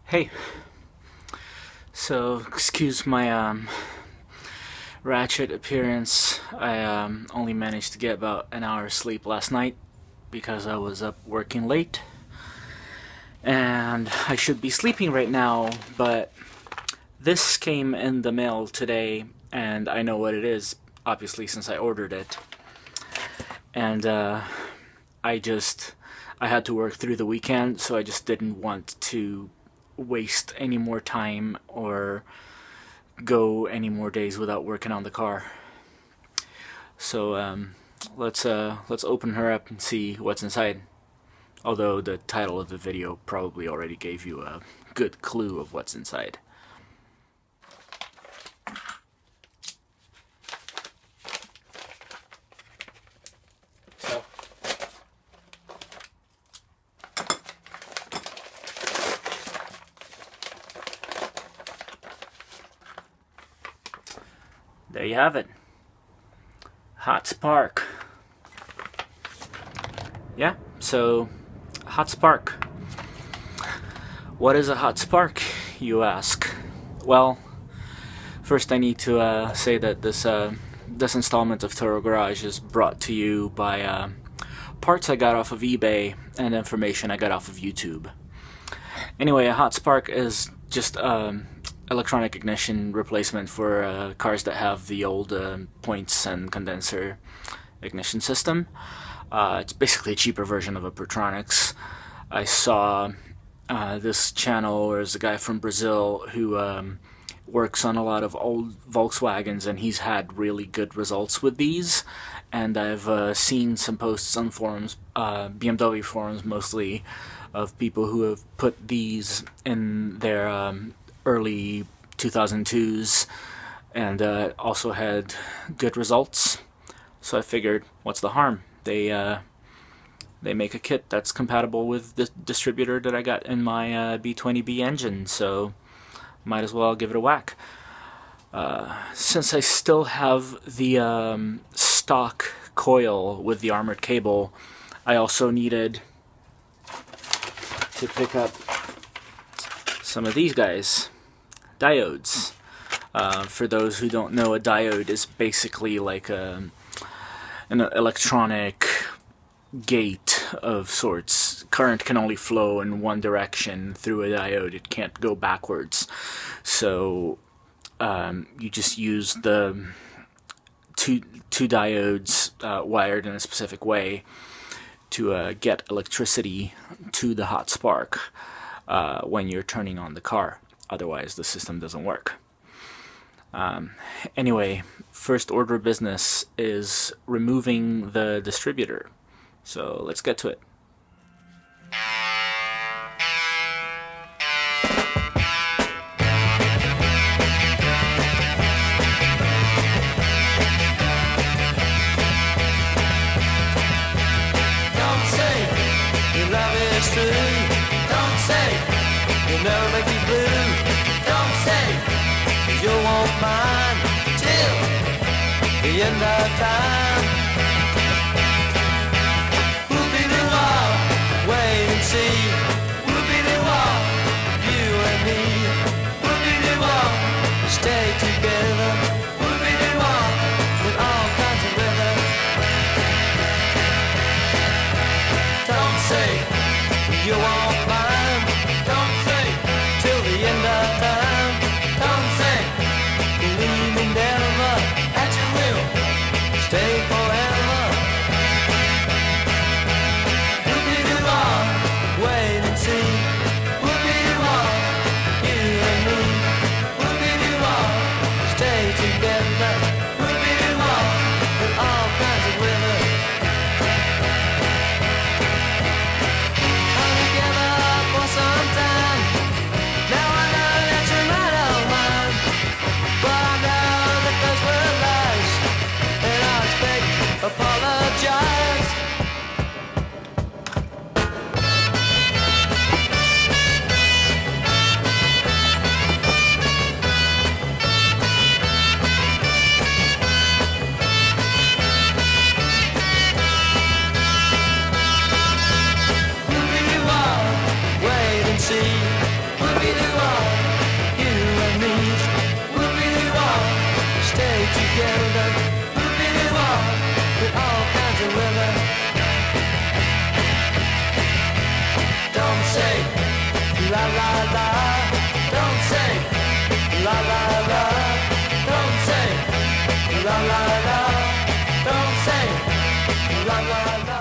Hey, so excuse my ratchet appearance. I only managed to get about an hour's sleep last night because I was up working late, and I should be sleeping right now, but this came in the mail today and I know what it is, obviously, since I ordered it. And I had to work through the weekend, so I just didn't want to waste any more time or go any more days without working on the car. So let's open her up and see what's inside. Although the title of the video probably already gave you a good clue of what's inside. So there you have it. Hot spark. Yeah, so hot spark. What is a hot spark, you ask? Well, first I need to say that this installment of Toro Garage is brought to you by parts I got off of eBay and information I got off of YouTube. Anyway, a hot spark is just electronic ignition replacement for cars that have the old points and condenser ignition system. It's basically a cheaper version of a Pertronix. I saw this channel, there's a guy from Brazil who works on a lot of old Volkswagens, and he's had really good results with these. And I've seen some posts on forums, BMW forums mostly, of people who have put these in their early 2002s and also had good results. So I figured, what's the harm? They make a kit that's compatible with the distributor that I got in my B20B engine, so might as well give it a whack. Since I still have the stock coil with the armored cable, I also needed to pick up some of these guys, diodes. For those who don't know, a diode is basically like an electronic gate of sorts. Current can only flow in one direction through a diode. It can't go backwards. So you just use the two diodes wired in a specific way to get electricity to the hot spark when you're turning on the car. Otherwise the system doesn't work. Anyway, first order of business is removing the distributor. So let's get to it. Don't say your love is true. Don't say you'll never make me blue. Don't say you won't mind till the end of time. Wait and see. Whoopie-doo-wah, you and me. Whoopie-doo-wah, stay together. Whoopie-doo-wah, with all kinds of weather. Don't say you won't mind. Don't say till the end of time. Don't say believe me never at your will. Stay la la la. Don't say la la la. Don't say la la la. Don't say la la la.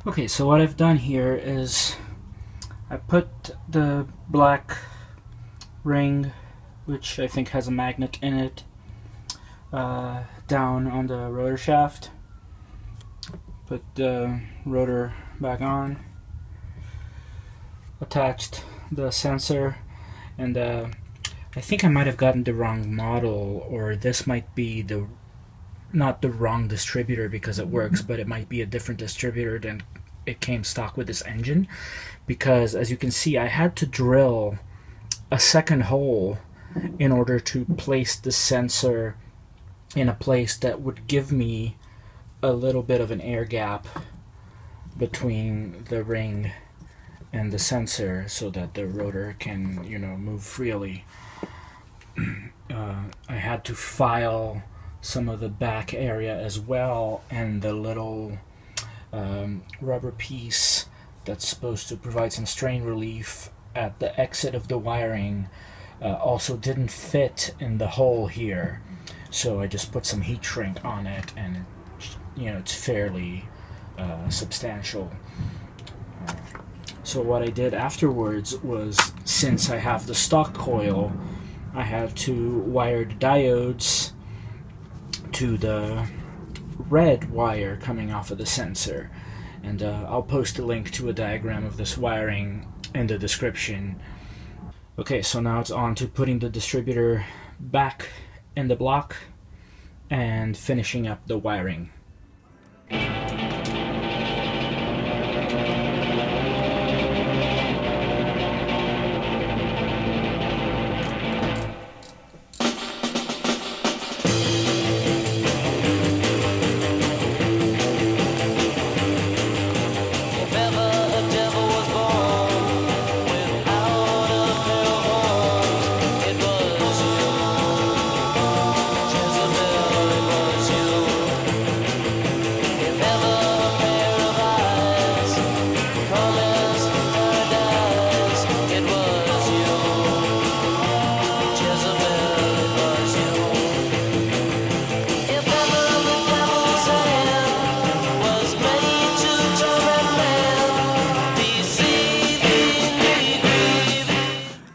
Okay, so what I've done here is I put the black ring, which I think has a magnet in it, down on the rotor shaft. Put the rotor back on, attached the sensor, and I think I might have gotten the wrong model, or this might be not the wrong distributor because it works, but it might be a different distributor than it came stock with this engine, because as you can see I had to drill a second hole in order to place the sensor in a place that would give me a little bit of an air gap between the ring and the sensor so that the rotor can, you know, move freely. I had to file some of the back area as well, and the little rubber piece that's supposed to provide some strain relief at the exit of the wiring also didn't fit in the hole here, so I just put some heat shrink on it, and you know, it's fairly substantial. So what I did afterwards was, since I have the stock coil, I had to wire the diodes to the red wire coming off of the sensor, and I'll post a link to a diagram of this wiring in the description. Okay, so now it's on to putting the distributor back in the block and finishing up the wiring.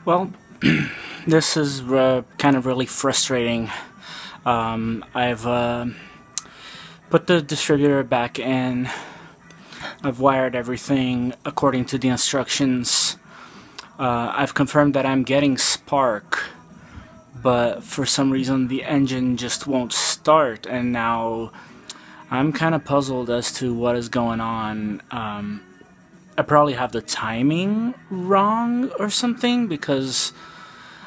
Well, this is kind of really frustrating. I've put the distributor back in. I've wired everything according to the instructions. I've confirmed that I'm getting spark, but for some reason the engine just won't start, and now I'm kind of puzzled as to what is going on. I probably have the timing wrong or something, because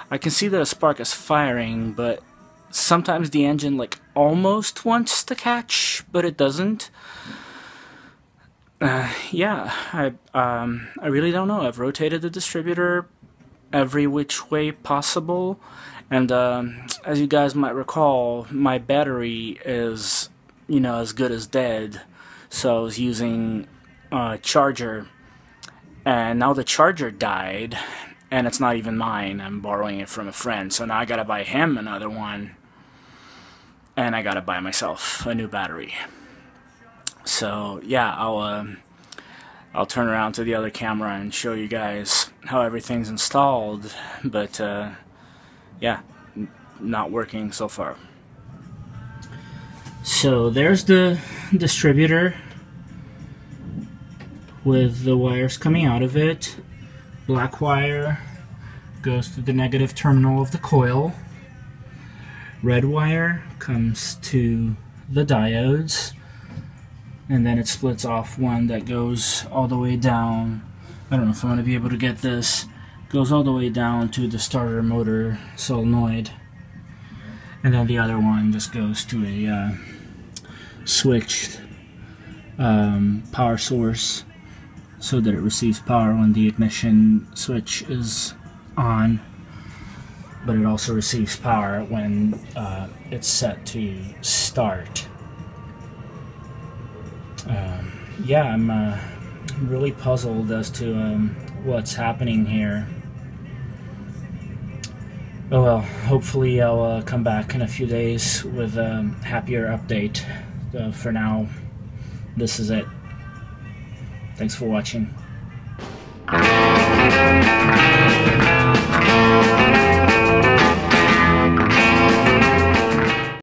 I can see that a spark is firing, but sometimes the engine like almost wants to catch, but it doesn't. Yeah, I really don't know. I've rotated the distributor every which way possible, and as you guys might recall, my battery is, you know, as good as dead. So I was using a charger, and now the charger died, and it's not even mine. I'm borrowing it from a friend, so now I gotta buy him another one, and I gotta buy myself a new battery. So yeah, I'll turn around to the other camera and show you guys how everything's installed, but yeah, not working so far. So there's the distributor with the wires coming out of it. Black wire goes to the negative terminal of the coil. Red wire comes to the diodes, and then it splits off one that goes all the way down. I don't know if I'm going to be able to get this. Goes all the way down to the starter motor solenoid, and then the other one just goes to a switched power source, so that it receives power when the ignition switch is on, but it also receives power when it's set to start. Yeah, I'm really puzzled as to what's happening here. Oh well, hopefully I'll come back in a few days with a happier update. For now, this is it. Thanks for watching.